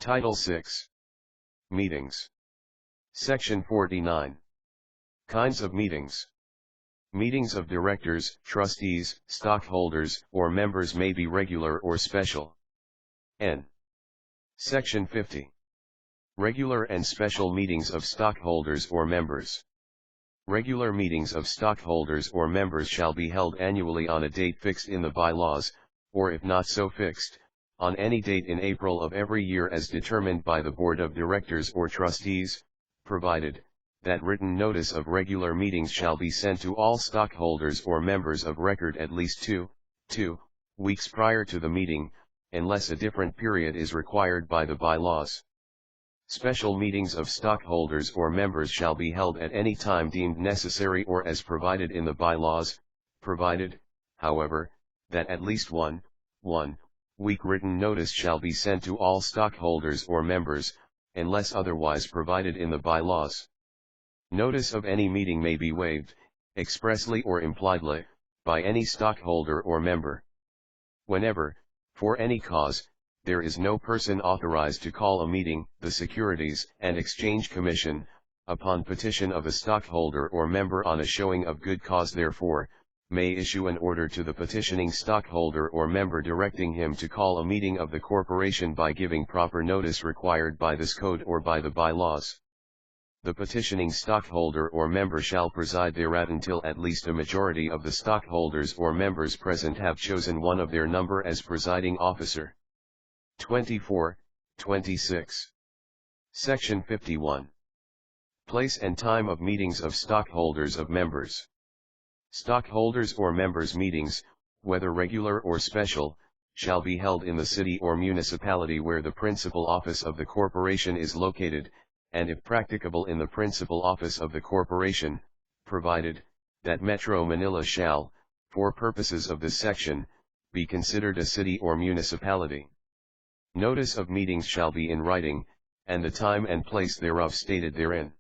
Title 6. Meetings. Section 49. Kinds of meetings. Meetings of directors, trustees, stockholders, or members may be regular or special. N. Section 50. Regular and special meetings of stockholders or members. Regular meetings of stockholders or members shall be held annually on a date fixed in the bylaws, or if not so fixed, on any date in April of every year as determined by the Board of Directors or Trustees, provided that written notice of regular meetings shall be sent to all stockholders or members of record at least 2 weeks prior to the meeting, unless a different period is required by the bylaws. Special meetings of stockholders or members shall be held at any time deemed necessary or as provided in the bylaws, provided, however, that at least one week written notice shall be sent to all stockholders or members, unless otherwise provided in the bylaws. Notice of any meeting may be waived, expressly or impliedly, by any stockholder or member. Whenever, for any cause, there is no person authorized to call a meeting, the Securities and Exchange Commission, upon petition of a stockholder or member on a showing of good cause therefore, may issue an order to the petitioning stockholder or member directing him to call a meeting of the corporation by giving proper notice required by this code or by the bylaws. The petitioning stockholder or member shall preside thereat until at least a majority of the stockholders or members present have chosen one of their number as presiding officer. 26. Section 51. Place and time of meetings of stockholders of members. Stockholders or members' meetings, whether regular or special, shall be held in the city or municipality where the principal office of the corporation is located, and if practicable in the principal office of the corporation, provided that Metro Manila shall, for purposes of this section, be considered a city or municipality. Notice of meetings shall be in writing, and the time and place thereof stated therein.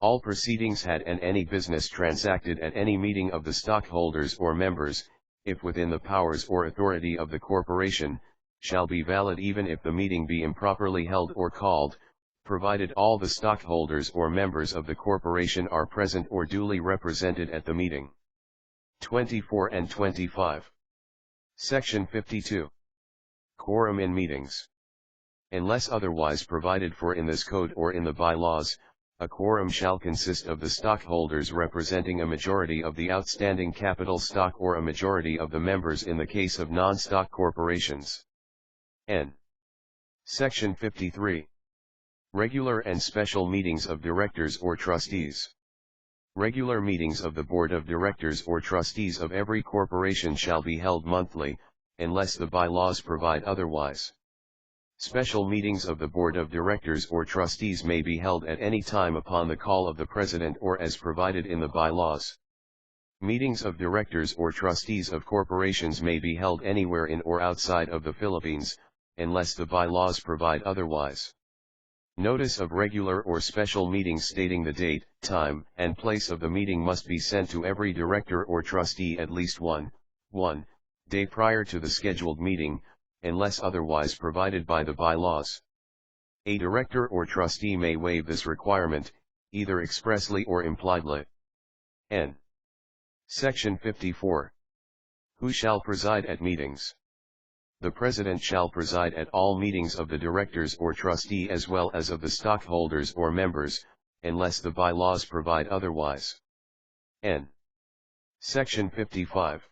All proceedings had and any business transacted at any meeting of the stockholders or members, if within the powers or authority of the corporation, shall be valid even if the meeting be improperly held or called, provided all the stockholders or members of the corporation are present or duly represented at the meeting. 24 and 25. Section 52. Quorum in meetings. Unless otherwise provided for in this code or in the bylaws, a quorum shall consist of the stockholders representing a majority of the outstanding capital stock or a majority of the members in the case of non-stock corporations. N. Section 53. Regular and special meetings of directors or trustees. Regular meetings of the Board of Directors or Trustees of every corporation shall be held monthly, unless the bylaws provide otherwise. Special meetings of the Board of Directors or Trustees may be held at any time upon the call of the President or as provided in the bylaws. Meetings of directors or trustees of corporations may be held anywhere in or outside of the Philippines, unless the bylaws provide otherwise. Notice of regular or special meetings stating the date, time, and place of the meeting must be sent to every director or trustee at least one day prior to the scheduled meeting, unless otherwise provided by the bylaws. A director or trustee may waive this requirement, either expressly or impliedly. N. Section 54. Who shall preside at meetings? The President shall preside at all meetings of the directors or trustee as well as of the stockholders or members, unless the bylaws provide otherwise. N. Section 55.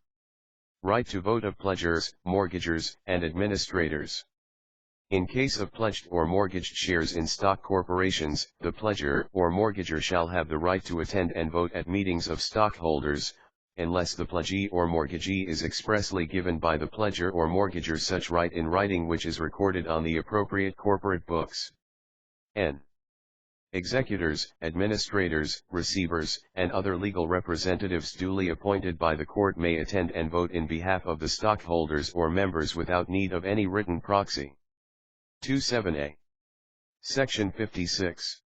Right to vote of pledgers, mortgagors, and administrators. In case of pledged or mortgaged shares in stock corporations, the pledger or mortgager shall have the right to attend and vote at meetings of stockholders, unless the pledgee or mortgagee is expressly given by the pledger or mortgager such right in writing which is recorded on the appropriate corporate books. N. Executors, administrators, receivers, and other legal representatives duly appointed by the court may attend and vote in behalf of the stockholders or members without need of any written proxy. 27a. Section 56.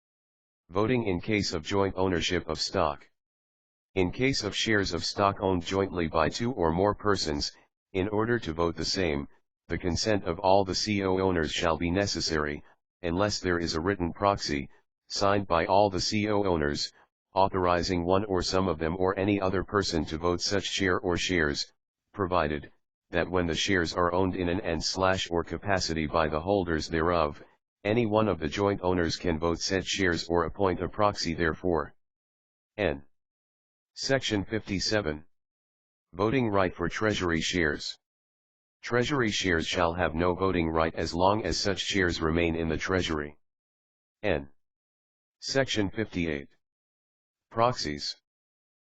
Voting in case of joint ownership of stock. In case of shares of stock owned jointly by two or more persons, in order to vote the same, the consent of all the CO owners shall be necessary, unless there is a written proxy, signed by all the CO owners, authorizing one or some of them or any other person to vote such share or shares, provided, that when the shares are owned in an and/or capacity by the holders thereof, any one of the joint owners can vote said shares or appoint a proxy therefor. N. Section 57. Voting right for treasury shares. Treasury shares shall have no voting right as long as such shares remain in the treasury. N. Section 58. Proxies.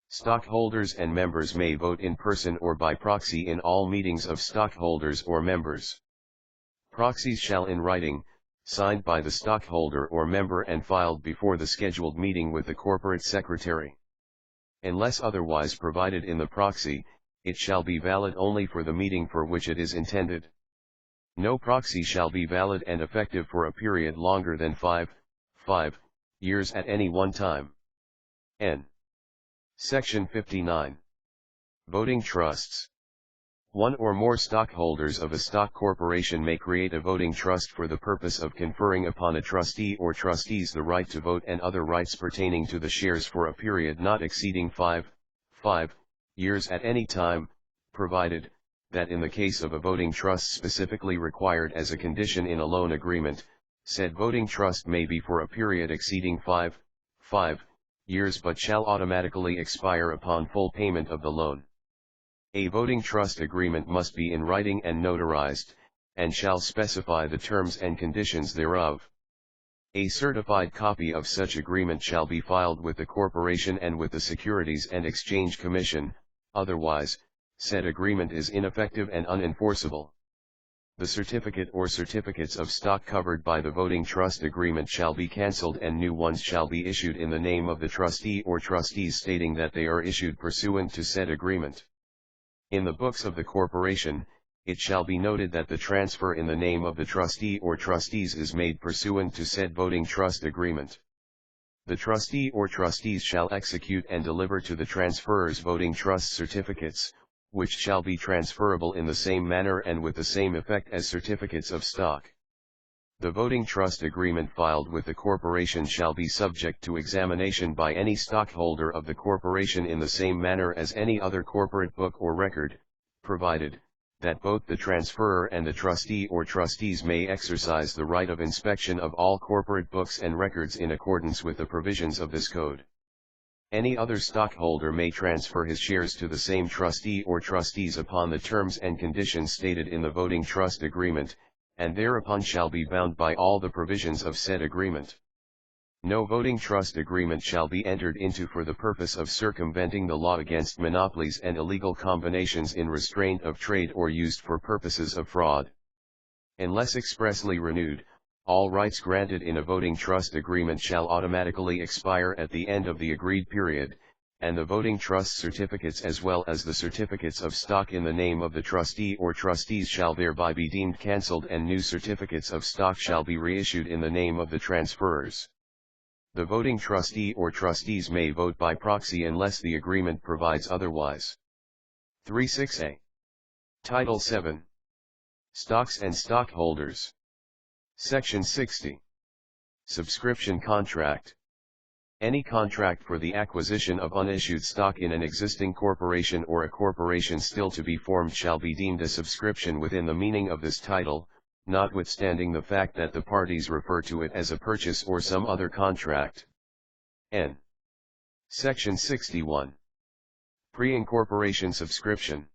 Stockholders and members may vote in person or by proxy in all meetings of stockholders or members. Proxies shall in writing, signed by the stockholder or member and filed before the scheduled meeting with the corporate secretary. Unless otherwise provided in the proxy, it shall be valid only for the meeting for which it is intended. No proxy shall be valid and effective for a period longer than 5 years at any one time. N. Section 59. Voting trusts. One or more stockholders of a stock corporation may create a voting trust for the purpose of conferring upon a trustee or trustees the right to vote and other rights pertaining to the shares for a period not exceeding 5 years at any time, provided, that in the case of a voting trust specifically required as a condition in a loan agreement, said voting trust may be for a period exceeding 5 years but shall automatically expire upon full payment of the loan. A voting trust agreement must be in writing and notarized, and shall specify the terms and conditions thereof. A certified copy of such agreement shall be filed with the corporation and with the Securities and Exchange Commission, otherwise, said agreement is ineffective and unenforceable. The certificate or certificates of stock covered by the voting trust agreement shall be cancelled and new ones shall be issued in the name of the trustee or trustees stating that they are issued pursuant to said agreement. In the books of the corporation, it shall be noted that the transfer in the name of the trustee or trustees is made pursuant to said voting trust agreement. The trustee or trustees shall execute and deliver to the transferors voting trust certificates, which shall be transferable in the same manner and with the same effect as certificates of stock. The voting trust agreement filed with the corporation shall be subject to examination by any stockholder of the corporation in the same manner as any other corporate book or record, provided, that both the transferor and the trustee or trustees may exercise the right of inspection of all corporate books and records in accordance with the provisions of this code. Any other stockholder may transfer his shares to the same trustee or trustees upon the terms and conditions stated in the voting trust agreement, and thereupon shall be bound by all the provisions of said agreement. No voting trust agreement shall be entered into for the purpose of circumventing the law against monopolies and illegal combinations in restraint of trade or used for purposes of fraud. Unless expressly renewed, all rights granted in a voting trust agreement shall automatically expire at the end of the agreed period, and the voting trust certificates as well as the certificates of stock in the name of the trustee or trustees shall thereby be deemed cancelled and new certificates of stock shall be reissued in the name of the transferors. The voting trustee or trustees may vote by proxy unless the agreement provides otherwise. 36a. Title 7. Stocks and Stockholders. Section 60. Subscription Contract. Any contract for the acquisition of unissued stock in an existing corporation or a corporation still to be formed shall be deemed a subscription within the meaning of this title, notwithstanding the fact that the parties refer to it as a purchase or some other contract. N. Section 61. Pre-incorporation subscription.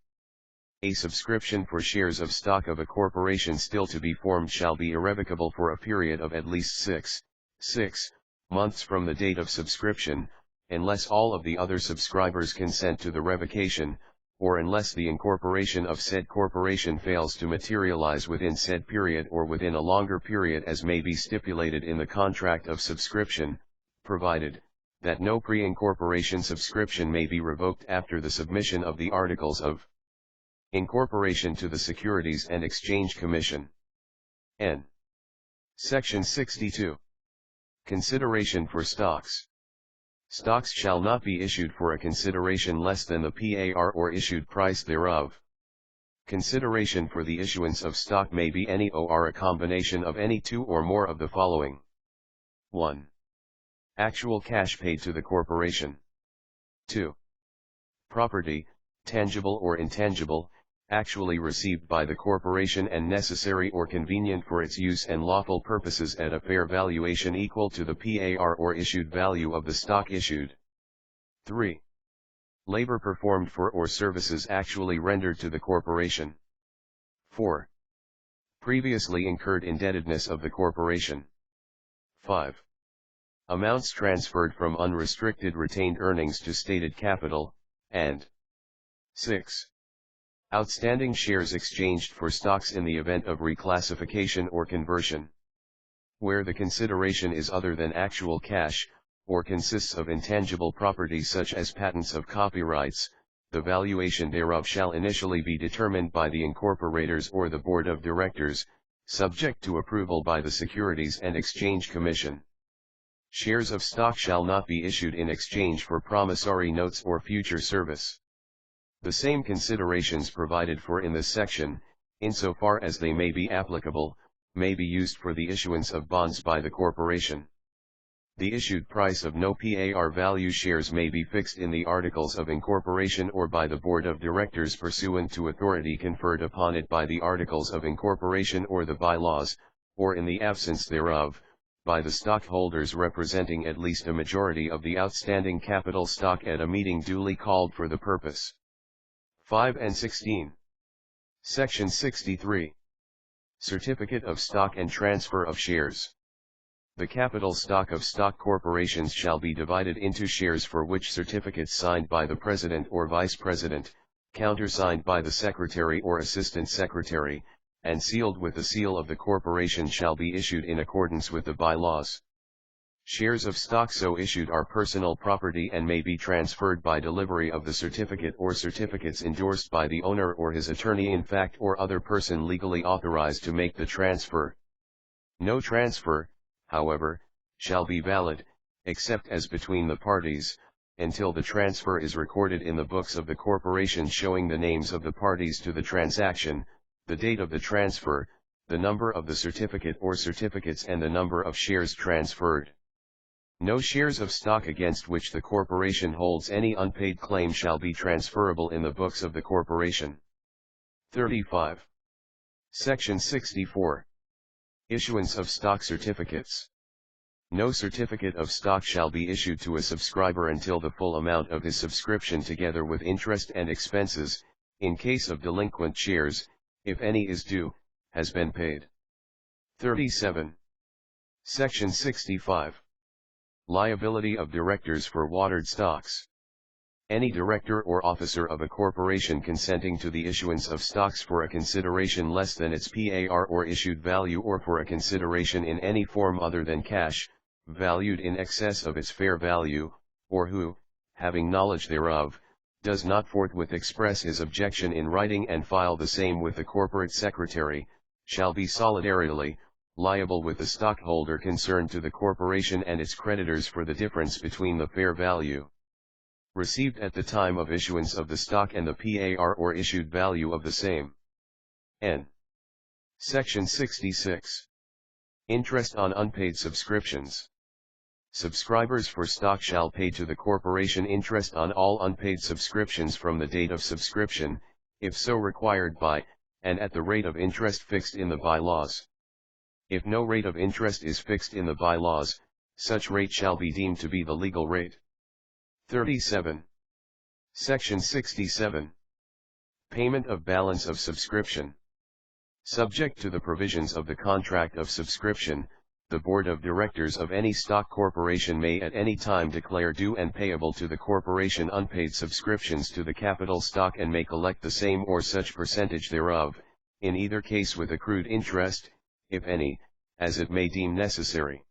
A subscription for shares of stock of a corporation still to be formed shall be irrevocable for a period of at least 6 months from the date of subscription, unless all of the other subscribers consent to the revocation, or unless the incorporation of said corporation fails to materialize within said period or within a longer period as may be stipulated in the contract of subscription, provided, that no pre-incorporation subscription may be revoked after the submission of the articles of incorporation to the Securities and Exchange Commission. N. Section 62. Consideration for stocks. Stocks shall not be issued for a consideration less than the par or issued price thereof. Consideration for the issuance of stock may be any or a combination of any two or more of the following. 1. Actual cash paid to the corporation. 2. Property, tangible or intangible, actually received by the corporation and necessary or convenient for its use and lawful purposes at a fair valuation equal to the par or issued value of the stock issued. 3. Labor performed for or services actually rendered to the corporation. 4. Previously incurred indebtedness of the corporation. 5. Amounts transferred from unrestricted retained earnings to stated capital, and 6. Outstanding shares exchanged for stocks in the event of reclassification or conversion. Where the consideration is other than actual cash, or consists of intangible property such as patents of copyrights, the valuation thereof shall initially be determined by the incorporators or the board of directors, subject to approval by the Securities and Exchange Commission. Shares of stock shall not be issued in exchange for promissory notes or future service. The same considerations provided for in this section, insofar as they may be applicable, may be used for the issuance of bonds by the corporation. The issued price of no par value shares may be fixed in the articles of incorporation or by the board of directors pursuant to authority conferred upon it by the articles of incorporation or the bylaws, or in the absence thereof, by the stockholders representing at least a majority of the outstanding capital stock at a meeting duly called for the purpose. 5 and 16. Section 63. Certificate of stock and transfer of shares. The capital stock of stock corporations shall be divided into shares for which certificates signed by the President or Vice President, countersigned by the Secretary or Assistant Secretary, and sealed with the seal of the corporation shall be issued in accordance with the bylaws. Shares of stock so issued are personal property and may be transferred by delivery of the certificate or certificates endorsed by the owner or his attorney in fact or other person legally authorized to make the transfer. No transfer, however, shall be valid, except as between the parties, until the transfer is recorded in the books of the corporation showing the names of the parties to the transaction, the date of the transfer, the number of the certificate or certificates and the number of shares transferred. No shares of stock against which the corporation holds any unpaid claim shall be transferable in the books of the corporation. 35. Section 64. Issuance of stock certificates. No certificate of stock shall be issued to a subscriber until the full amount of his subscription together with interest and expenses, in case of delinquent shares, if any is due, has been paid. 37. Section 65. Liability of directors for watered stocks. Any director or officer of a corporation consenting to the issuance of stocks for a consideration less than its par or issued value or for a consideration in any form other than cash, valued in excess of its fair value, or who, having knowledge thereof, does not forthwith express his objection in writing and file the same with the corporate secretary, shall be solidarily liable with the stockholder concerned to the corporation and its creditors for the difference between the fair value received at the time of issuance of the stock and the par or issued value of the same. N. Section 66. Interest on unpaid subscriptions. Subscribers for stock shall pay to the corporation interest on all unpaid subscriptions from the date of subscription, if so required by, and at the rate of interest fixed in the bylaws. If no rate of interest is fixed in the bylaws, such rate shall be deemed to be the legal rate. 37. Section 67. Payment of balance of subscription. Subject to the provisions of the contract of subscription, the board of directors of any stock corporation may at any time declare due and payable to the corporation unpaid subscriptions to the capital stock and may collect the same or such percentage thereof, in either case with accrued interest, if any, as it may deem necessary.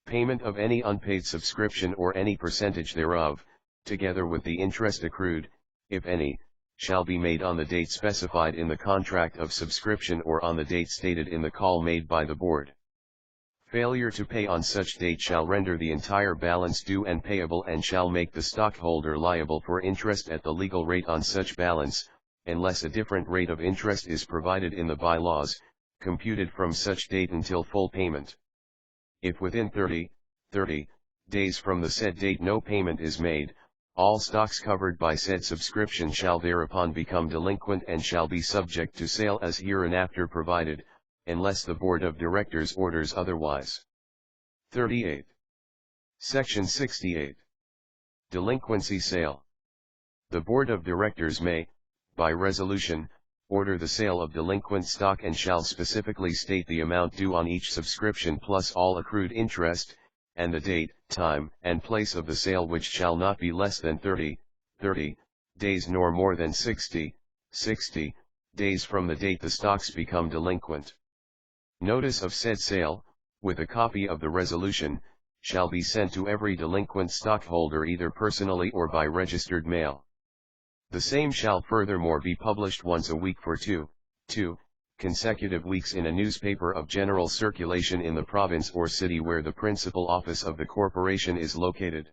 Payment of any unpaid subscription or any percentage thereof, together with the interest accrued, if any, shall be made on the date specified in the contract of subscription or on the date stated in the call made by the board. Failure to pay on such date shall render the entire balance due and payable and shall make the stockholder liable for interest at the legal rate on such balance, unless a different rate of interest is provided in the bylaws, computed from such date until full payment. If within 30 days from the said date no payment is made, all stocks covered by said subscription shall thereupon become delinquent and shall be subject to sale as hereinafter provided, unless the Board of Directors orders otherwise. 38. Section 68. Delinquency sale. The Board of Directors may, by resolution, order the sale of delinquent stock and shall specifically state the amount due on each subscription plus all accrued interest, and the date, time, and place of the sale, which shall not be less than 30 days nor more than 60 days from the date the stocks become delinquent. Notice of said sale, with a copy of the resolution, shall be sent to every delinquent stockholder either personally or by registered mail. The same shall furthermore be published once a week for two consecutive weeks in a newspaper of general circulation in the province or city where the principal office of the corporation is located.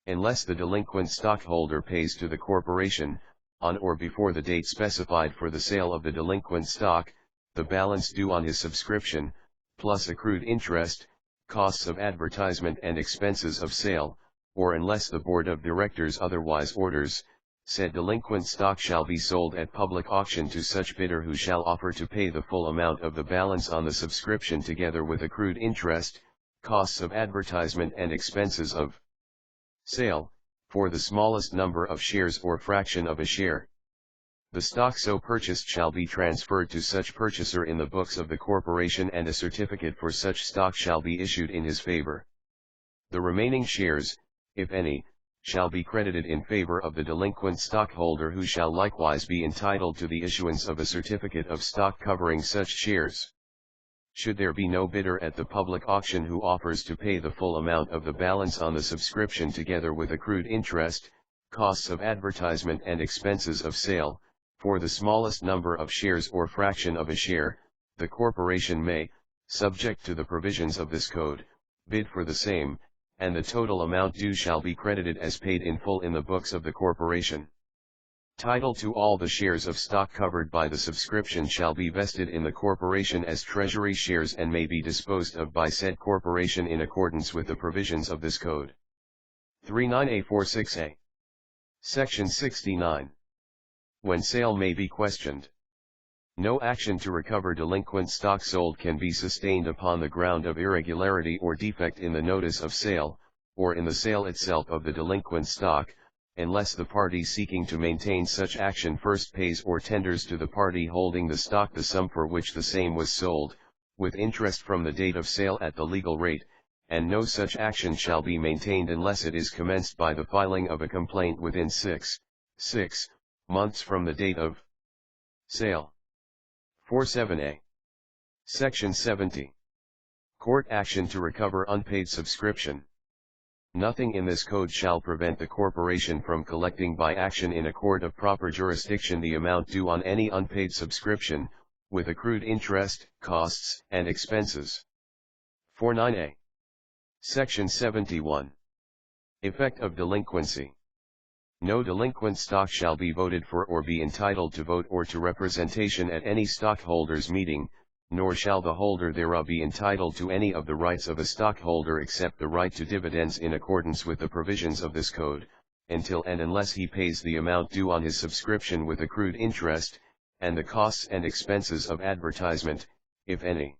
Unless the delinquent stockholder pays to the corporation, on or before the date specified for the sale of the delinquent stock, the balance due on his subscription, plus accrued interest, costs of advertisement and expenses of sale, or unless the Board of Directors otherwise orders, said delinquent stock shall be sold at public auction to such bidder who shall offer to pay the full amount of the balance on the subscription together with accrued interest, costs of advertisement and expenses of sale, for the smallest number of shares or fraction of a share. The stock so purchased shall be transferred to such purchaser in the books of the corporation, and a certificate for such stock shall be issued in his favor. The remaining shares, if any, shall be credited in favor of the delinquent stockholder, who shall likewise be entitled to the issuance of a certificate of stock covering such shares. Should there be no bidder at the public auction who offers to pay the full amount of the balance on the subscription together with accrued interest, costs of advertisement and expenses of sale, for the smallest number of shares or fraction of a share, the corporation may, subject to the provisions of this code, bid for the same, and the total amount due shall be credited as paid in full in the books of the corporation. Title to all the shares of stock covered by the subscription shall be vested in the corporation as treasury shares and may be disposed of by said corporation in accordance with the provisions of this code. 39A46A. Section 69. When sale may be questioned. No action to recover delinquent stock sold can be sustained upon the ground of irregularity or defect in the notice of sale, or in the sale itself of the delinquent stock, unless the party seeking to maintain such action first pays or tenders to the party holding the stock the sum for which the same was sold, with interest from the date of sale at the legal rate, and no such action shall be maintained unless it is commenced by the filing of a complaint within 6 months from the date of sale. 47A. Section 70. Court action to recover unpaid subscription. Nothing in this code shall prevent the corporation from collecting by action in a court of proper jurisdiction the amount due on any unpaid subscription, with accrued interest, costs, and expenses. 49A. Section 71. Effect of delinquency. No delinquent stock shall be voted for or be entitled to vote or to representation at any stockholders' meeting, nor shall the holder thereof be entitled to any of the rights of a stockholder except the right to dividends in accordance with the provisions of this code, until and unless he pays the amount due on his subscription with accrued interest, and the costs and expenses of advertisement, if any.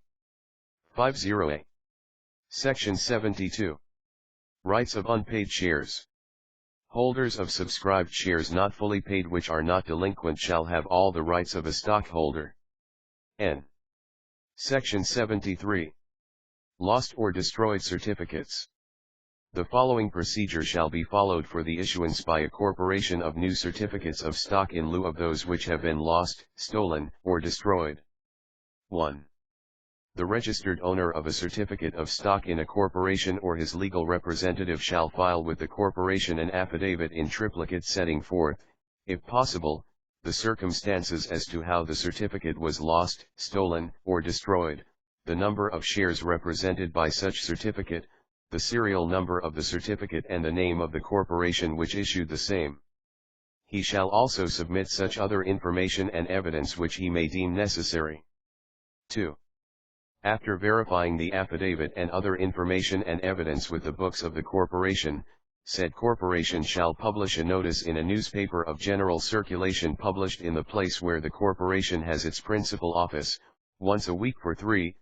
50A. Section 72. Rights of unpaid shares. Holders of subscribed shares not fully paid which are not delinquent shall have all the rights of a stockholder. N. Section 73. Lost or destroyed certificates. The following procedure shall be followed for the issuance by a corporation of new certificates of stock in lieu of those which have been lost, stolen, or destroyed. 1. The registered owner of a certificate of stock in a corporation or his legal representative shall file with the corporation an affidavit in triplicate setting forth, if possible, the circumstances as to how the certificate was lost, stolen, or destroyed, the number of shares represented by such certificate, the serial number of the certificate and the name of the corporation which issued the same. he shall also submit such other information and evidence which he may deem necessary. 2. After verifying the affidavit and other information and evidence with the books of the corporation, said corporation shall publish a notice in a newspaper of general circulation published in the place where the corporation has its principal office, once a week for 3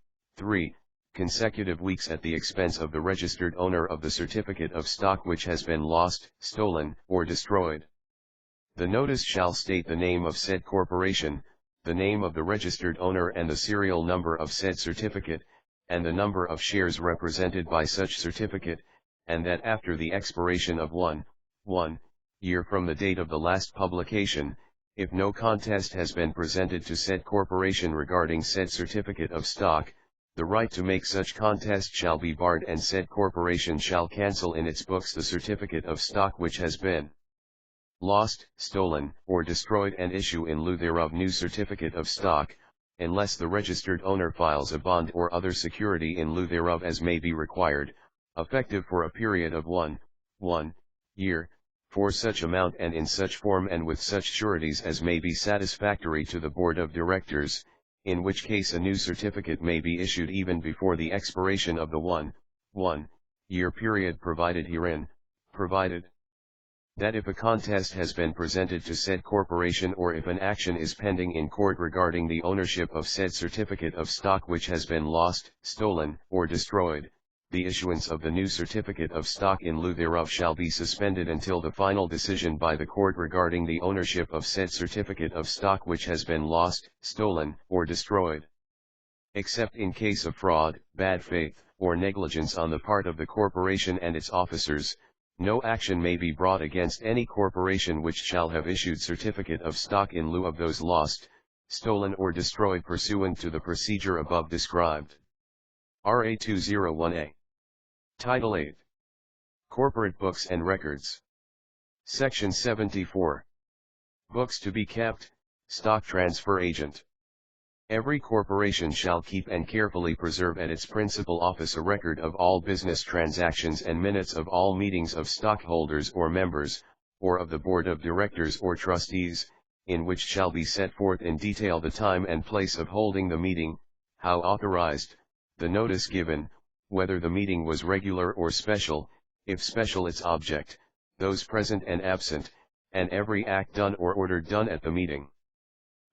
consecutive weeks at the expense of the registered owner of the certificate of stock which has been lost, stolen, or destroyed. The notice shall state the name of said corporation, the name of the registered owner and the serial number of said certificate, and the number of shares represented by such certificate, and that after the expiration of 1 year from the date of the last publication, if no contest has been presented to said corporation regarding said certificate of stock, the right to make such contest shall be barred and said corporation shall cancel in its books the certificate of stock which has been lost, stolen, or destroyed and issue in lieu thereof new certificate of stock, unless the registered owner files a bond or other security in lieu thereof as may be required, effective for a period of 1 year, for such amount and in such form and with such sureties as may be satisfactory to the board of directors, in which case a new certificate may be issued even before the expiration of the 1 year period provided herein, provided that if a contest has been presented to said corporation or if an action is pending in court regarding the ownership of said certificate of stock which has been lost, stolen, or destroyed, the issuance of the new certificate of stock in lieu thereof shall be suspended until the final decision by the court regarding the ownership of said certificate of stock which has been lost, stolen, or destroyed. Except in case of fraud, bad faith, or negligence on the part of the corporation and its officers, no action may be brought against any corporation which shall have issued certificate of stock in lieu of those lost, stolen or destroyed pursuant to the procedure above described. RA 201A. Title 8. Corporate Books and Records. Section 74. Books to be kept, Stock Transfer Agent. Every corporation shall keep and carefully preserve at its principal office a record of all business transactions and minutes of all meetings of stockholders or members, or of the board of directors or trustees, in which shall be set forth in detail the time and place of holding the meeting, how authorized, the notice given, whether the meeting was regular or special, if special its object, those present and absent, and every act done or order done at the meeting.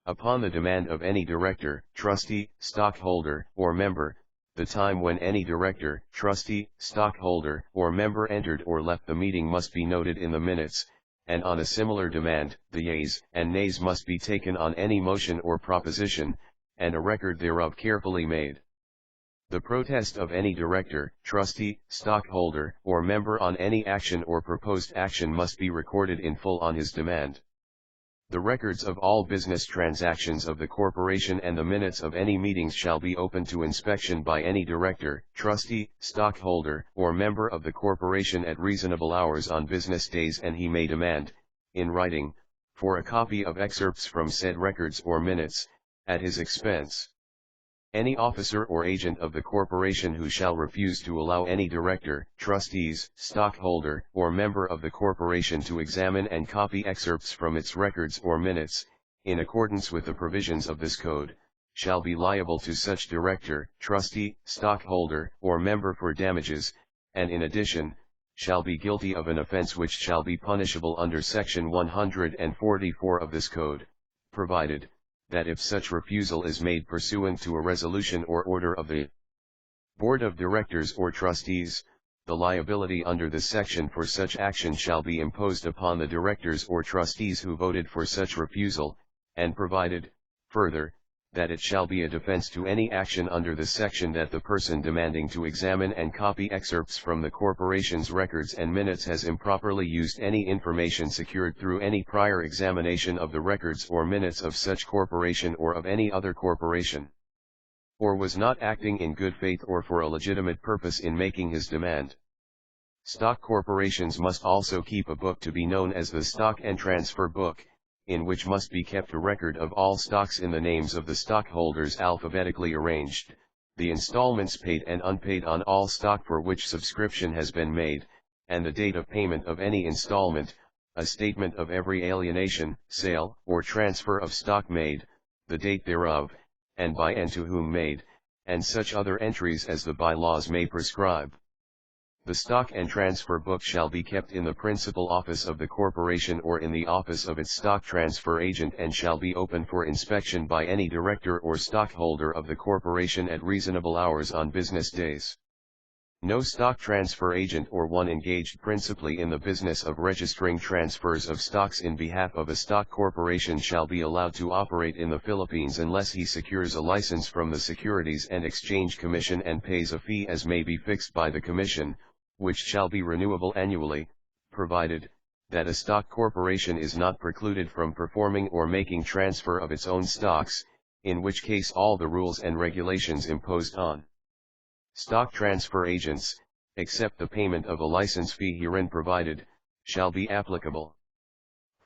Upon the demand of any director, trustee, stockholder, or member, the time when any director, trustee, stockholder, or member entered or left the meeting must be noted in the minutes, and on a similar demand, the yeas and nays must be taken on any motion or proposition, and a record thereof carefully made. The protest of any director, trustee, stockholder, or member on any action or proposed action must be recorded in full on his demand. The records of all business transactions of the corporation and the minutes of any meetings shall be open to inspection by any director, trustee, stockholder, or member of the corporation at reasonable hours on business days, and he may demand, in writing, for a copy of excerpts from said records or minutes, at his expense. Any officer or agent of the corporation who shall refuse to allow any director, trustees, stockholder, or member of the corporation to examine and copy excerpts from its records or minutes, in accordance with the provisions of this code, shall be liable to such director, trustee, stockholder, or member for damages, and in addition, shall be guilty of an offense which shall be punishable under Section 144 of this code, provided that if such refusal is made pursuant to a resolution or order of the Board of Directors or Trustees, the liability under this section for such action shall be imposed upon the directors or trustees who voted for such refusal, and provided, further, that it shall be a defense to any action under this section that the person demanding to examine and copy excerpts from the corporation's records and minutes has improperly used any information secured through any prior examination of the records or minutes of such corporation or of any other corporation, or was not acting in good faith or for a legitimate purpose in making his demand. Stock corporations must also keep a book to be known as the Stock and Transfer Book, in which must be kept a record of all stocks in the names of the stockholders alphabetically arranged, the installments paid and unpaid on all stock for which subscription has been made, and the date of payment of any installment, a statement of every alienation, sale, or transfer of stock made, the date thereof, and by and to whom made, and such other entries as the bylaws may prescribe. The stock and transfer book shall be kept in the principal office of the corporation or in the office of its stock transfer agent and shall be open for inspection by any director or stockholder of the corporation at reasonable hours on business days. No stock transfer agent or one engaged principally in the business of registering transfers of stocks in behalf of a stock corporation shall be allowed to operate in the Philippines unless he secures a license from the Securities and Exchange Commission and pays a fee as may be fixed by the Commission, which shall be renewable annually, provided that a stock corporation is not precluded from performing or making transfer of its own stocks, in which case all the rules and regulations imposed on stock transfer agents, except the payment of a license fee herein provided, shall be applicable.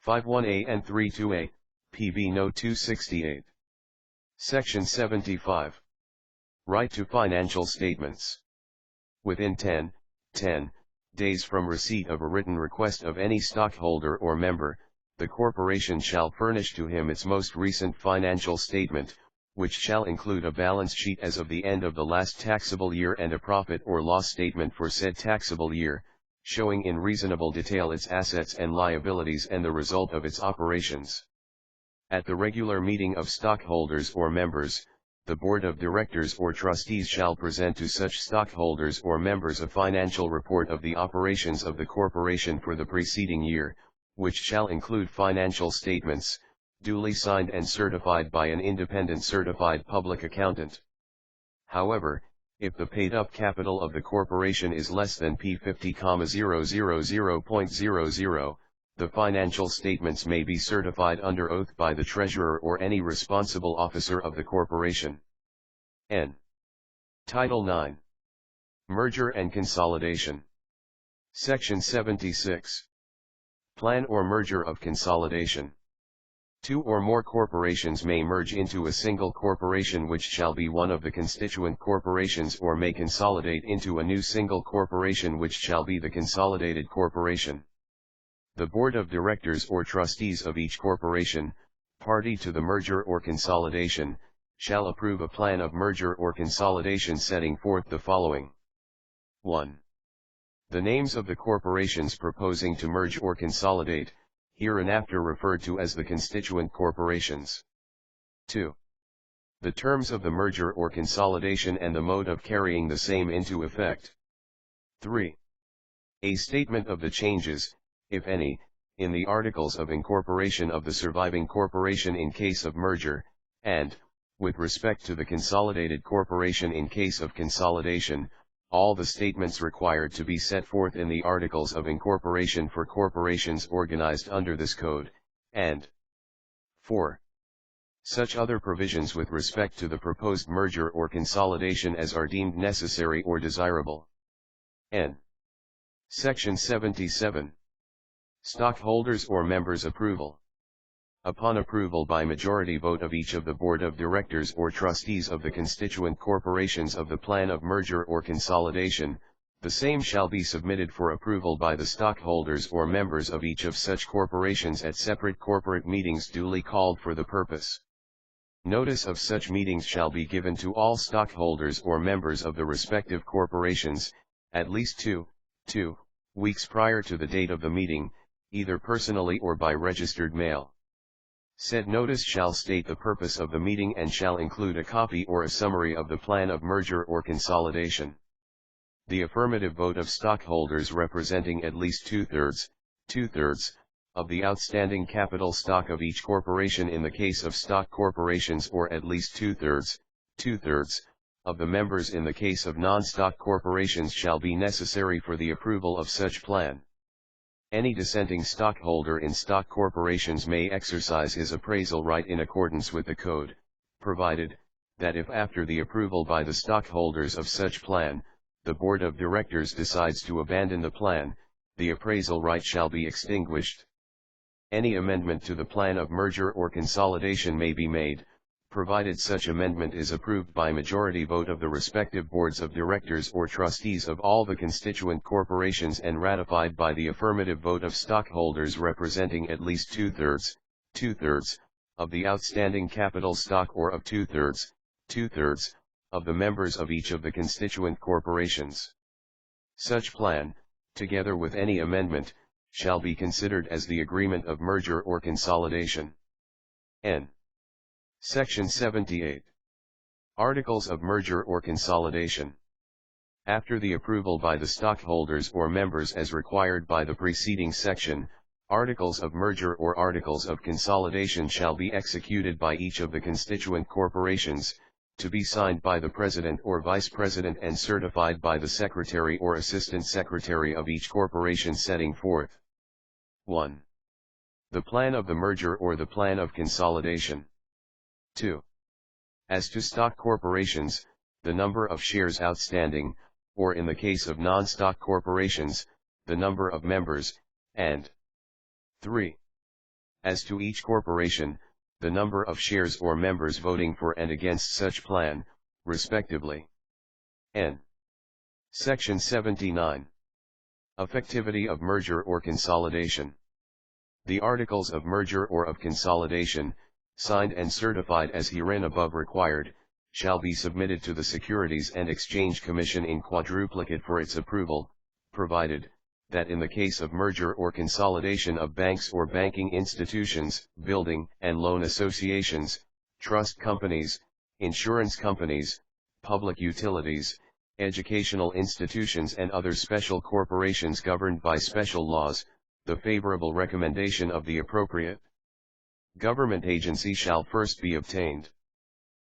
51A and 32A, PB Note 268. Section 75. Right to financial statements. Within 10 days from receipt of a written request of any stockholder or member, the corporation shall furnish to him its most recent financial statement, which shall include a balance sheet as of the end of the last taxable year and a profit or loss statement for said taxable year, showing in reasonable detail its assets and liabilities and the result of its operations. At the regular meeting of stockholders or members, the board of directors or trustees shall present to such stockholders or members a financial report of the operations of the corporation for the preceding year, which shall include financial statements, duly signed and certified by an independent certified public accountant. However, if the paid-up capital of the corporation is less than P50,000.00, the financial statements may be certified under oath by the treasurer or any responsible officer of the corporation. N. Title 9. Merger and Consolidation. Section 76. Plan or merger of consolidation. Two or more corporations may merge into a single corporation which shall be one of the constituent corporations or may consolidate into a new single corporation which shall be the consolidated corporation. The board of directors or trustees of each corporation, party to the merger or consolidation, shall approve a plan of merger or consolidation setting forth the following. 1. The names of the corporations proposing to merge or consolidate, hereinafter referred to as the constituent corporations. 2. The terms of the merger or consolidation and the mode of carrying the same into effect. 3. A statement of the changes, if any, in the articles of incorporation of the surviving corporation in case of merger, and, with respect to the consolidated corporation in case of consolidation, all the statements required to be set forth in the articles of incorporation for corporations organized under this code, and 4. Such other provisions with respect to the proposed merger or consolidation as are deemed necessary or desirable. N. Section 77. Stockholders or members' approval. Upon approval by majority vote of each of the board of directors or trustees of the constituent corporations of the plan of merger or consolidation, the same shall be submitted for approval by the stockholders or members of each of such corporations at separate corporate meetings duly called for the purpose. Notice of such meetings shall be given to all stockholders or members of the respective corporations, at least 2 weeks prior to the date of the meeting, either personally or by registered mail. Said notice shall state the purpose of the meeting and shall include a copy or a summary of the plan of merger or consolidation. The affirmative vote of stockholders representing at least two-thirds of the outstanding capital stock of each corporation in the case of stock corporations or at least two-thirds of the members in the case of non-stock corporations shall be necessary for the approval of such plan. Any dissenting stockholder in stock corporations may exercise his appraisal right in accordance with the code, provided that if after the approval by the stockholders of such plan, the board of directors decides to abandon the plan, the appraisal right shall be extinguished. Any amendment to the plan of merger or consolidation may be made, provided such amendment is approved by majority vote of the respective boards of directors or trustees of all the constituent corporations and ratified by the affirmative vote of stockholders representing at least two-thirds, of the outstanding capital stock or of two-thirds, of the members of each of the constituent corporations. Such plan, together with any amendment, shall be considered as the agreement of merger or consolidation. N. Section 78. Articles of Merger or Consolidation. After the approval by the stockholders or members as required by the preceding section, articles of merger or articles of consolidation shall be executed by each of the constituent corporations, to be signed by the president or vice president and certified by the secretary or assistant secretary of each corporation, setting forth 1. The plan of the merger or the plan of consolidation. 2. As to stock corporations, the number of shares outstanding, or in the case of non-stock corporations, the number of members, and 3. As to each corporation, the number of shares or members voting for and against such plan, respectively. N. Section 79. Effectivity of merger or consolidation. The articles of merger or of consolidation, signed and certified as herein above required, shall be submitted to the Securities and Exchange Commission in quadruplicate for its approval, provided, that in the case of merger or consolidation of banks or banking institutions, building and loan associations, trust companies, insurance companies, public utilities, educational institutions and other special corporations governed by special laws, the favorable recommendation of the appropriate government agency shall first be obtained.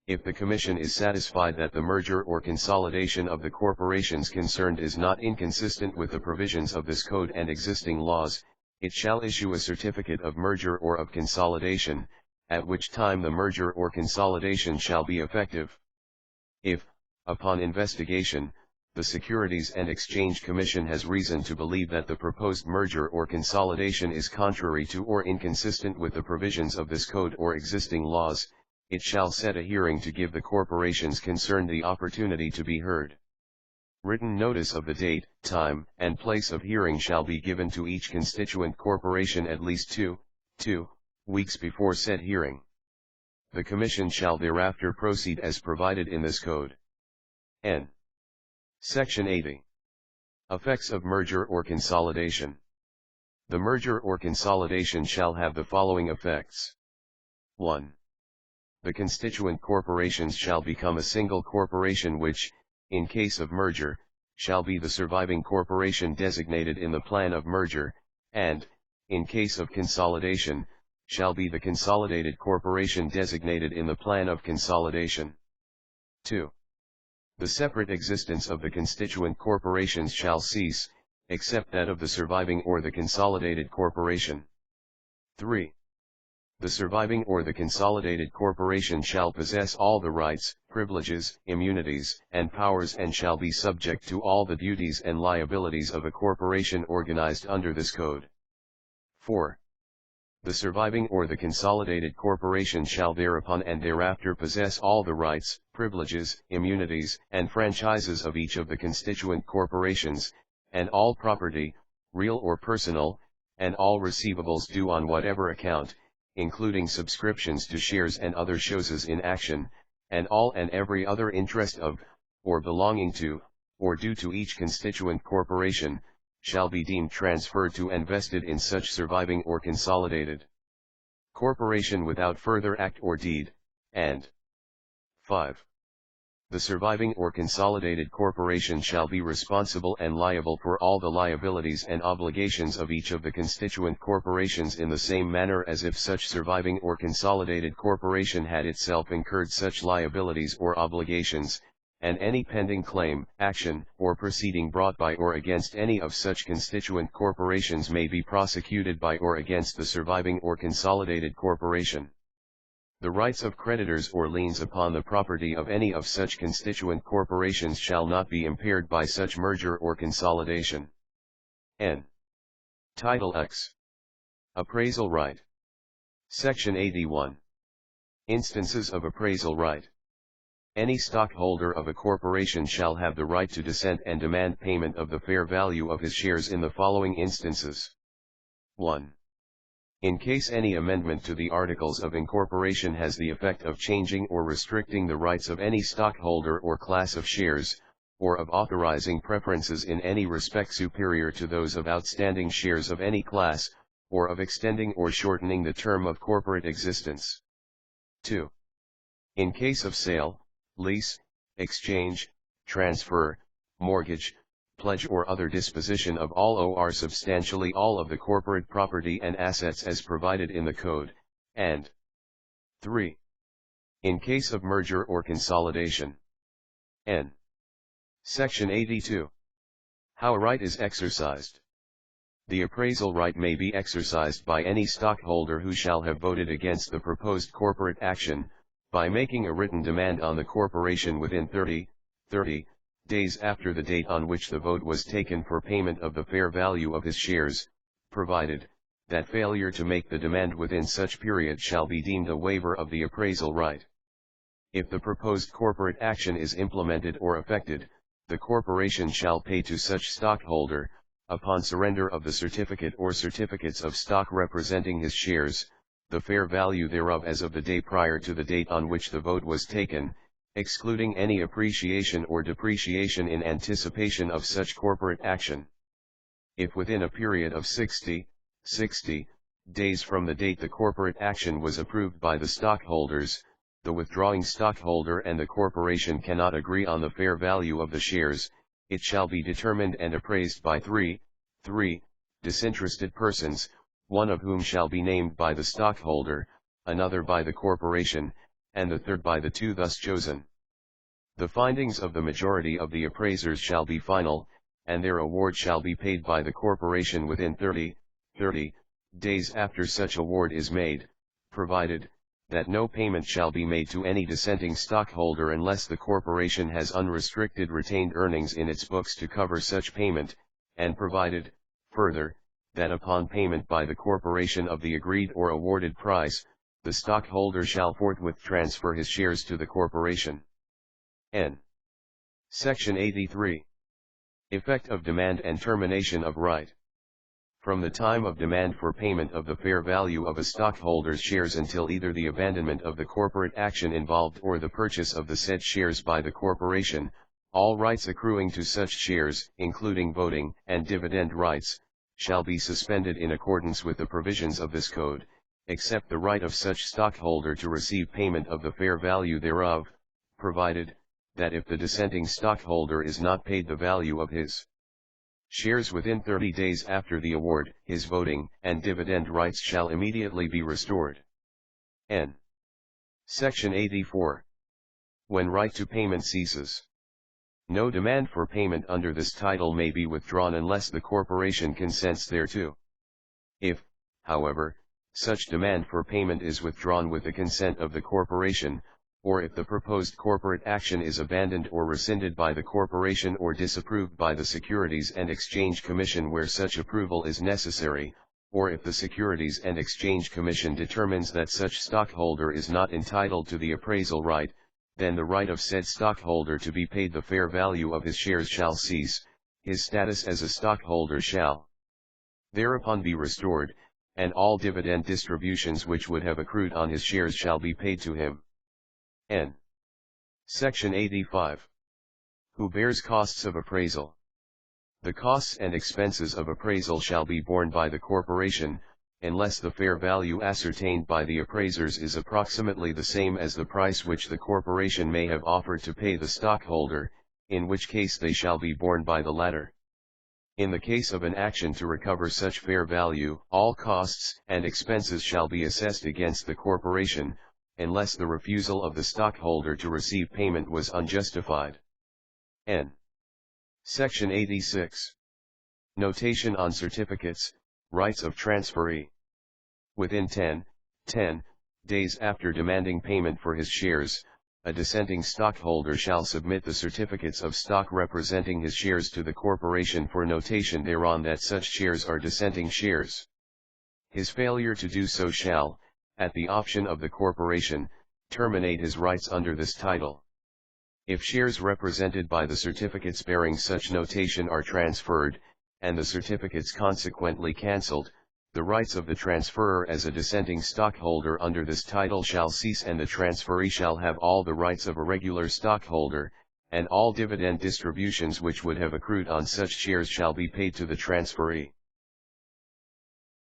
If the Commission is satisfied that the merger or consolidation of the corporations concerned is not inconsistent with the provisions of this code and existing laws, it shall issue a certificate of merger or of consolidation, at which time the merger or consolidation shall be effective. If, upon investigation, the Securities and Exchange Commission has reason to believe that the proposed merger or consolidation is contrary to or inconsistent with the provisions of this code or existing laws, it shall set a hearing to give the corporations concerned the opportunity to be heard. Written notice of the date, time, and place of hearing shall be given to each constituent corporation at least two weeks before said hearing. The Commission shall thereafter proceed as provided in this code. N. Section 80. Effects of merger or consolidation. The merger or consolidation shall have the following effects. 1. The constituent corporations shall become a single corporation which, in case of merger, shall be the surviving corporation designated in the plan of merger, and, in case of consolidation, shall be the consolidated corporation designated in the plan of consolidation. 2. The separate existence of the constituent corporations shall cease, except that of the surviving or the consolidated corporation. 3. The surviving or the consolidated corporation shall possess all the rights, privileges, immunities, and powers and shall be subject to all the duties and liabilities of a corporation organized under this code. 4. The surviving or the consolidated corporation shall thereupon and thereafter possess all the rights, privileges, immunities, and franchises of each of the constituent corporations, and all property, real or personal, and all receivables due on whatever account, including subscriptions to shares and other choses in action, and all and every other interest of, or belonging to, or due to each constituent corporation, shall be deemed transferred to and vested in such surviving or consolidated corporation without further act or deed, and 5. The surviving or consolidated corporation shall be responsible and liable for all the liabilities and obligations of each of the constituent corporations in the same manner as if such surviving or consolidated corporation had itself incurred such liabilities or obligations, and any pending claim, action, or proceeding brought by or against any of such constituent corporations may be prosecuted by or against the surviving or consolidated corporation. The rights of creditors or liens upon the property of any of such constituent corporations shall not be impaired by such merger or consolidation. N. Title X. Appraisal right. Section 81. Instances of appraisal right. Any stockholder of a corporation shall have the right to dissent and demand payment of the fair value of his shares in the following instances. 1. In case any amendment to the Articles of Incorporation has the effect of changing or restricting the rights of any stockholder or class of shares, or of authorizing preferences in any respect superior to those of outstanding shares of any class, or of extending or shortening the term of corporate existence. 2. In case of sale, lease, exchange, transfer, mortgage, pledge or other disposition of all or substantially all of the corporate property and assets as provided in the Code, and 3. In case of merger or consolidation. N. Section 82. How a right is exercised. The appraisal right may be exercised by any stockholder who shall have voted against the proposed corporate action, by making a written demand on the corporation within 30 days after the date on which the vote was taken for payment of the fair value of his shares, provided that failure to make the demand within such period shall be deemed a waiver of the appraisal right. If the proposed corporate action is implemented or effected, the corporation shall pay to such stockholder, upon surrender of the certificate or certificates of stock representing his shares, the fair value thereof as of the day prior to the date on which the vote was taken, excluding any appreciation or depreciation in anticipation of such corporate action. If within a period of 60 days from the date the corporate action was approved by the stockholders, the withdrawing stockholder and the corporation cannot agree on the fair value of the shares, it shall be determined and appraised by three disinterested persons, one of whom shall be named by the stockholder, another by the corporation, and the third by the two thus chosen. The findings of the majority of the appraisers shall be final, and their award shall be paid by the corporation within 30 days after such award is made, provided that no payment shall be made to any dissenting stockholder unless the corporation has unrestricted retained earnings in its books to cover such payment, and provided, further, that upon payment by the corporation of the agreed or awarded price, the stockholder shall forthwith transfer his shares to the corporation. N. Section 83. Effect of demand and termination of right. From the time of demand for payment of the fair value of a stockholder's shares until either the abandonment of the corporate action involved or the purchase of the said shares by the corporation, all rights accruing to such shares, including voting and dividend rights, shall be suspended in accordance with the provisions of this code, except the right of such stockholder to receive payment of the fair value thereof, provided that if the dissenting stockholder is not paid the value of his shares within 30 days after the award, his voting and dividend rights shall immediately be restored. N. Section 84. When right to payment ceases. No demand for payment under this title may be withdrawn unless the corporation consents thereto. If, however, such demand for payment is withdrawn with the consent of the corporation, or if the proposed corporate action is abandoned or rescinded by the corporation or disapproved by the Securities and Exchange Commission where such approval is necessary, or if the Securities and Exchange Commission determines that such stockholder is not entitled to the appraisal right, then the right of said stockholder to be paid the fair value of his shares shall cease, his status as a stockholder shall thereupon be restored, and all dividend distributions which would have accrued on his shares shall be paid to him. N. Section 85. Who bears costs of appraisal. The costs and expenses of appraisal shall be borne by the corporation, unless the fair value ascertained by the appraisers is approximately the same as the price which the corporation may have offered to pay the stockholder, in which case they shall be borne by the latter. In the case of an action to recover such fair value, all costs and expenses shall be assessed against the corporation, unless the refusal of the stockholder to receive payment was unjustified. N. Section 86. Notation on certificates, rights of transferee. Within 10 days after demanding payment for his shares, a dissenting stockholder shall submit the certificates of stock representing his shares to the corporation for notation thereon that such shares are dissenting shares. His failure to do so shall, at the option of the corporation, terminate his rights under this title. If shares represented by the certificates bearing such notation are transferred, and the certificates consequently cancelled, the rights of the transferor as a dissenting stockholder under this title shall cease, and the transferee shall have all the rights of a regular stockholder, and all dividend distributions which would have accrued on such shares shall be paid to the transferee.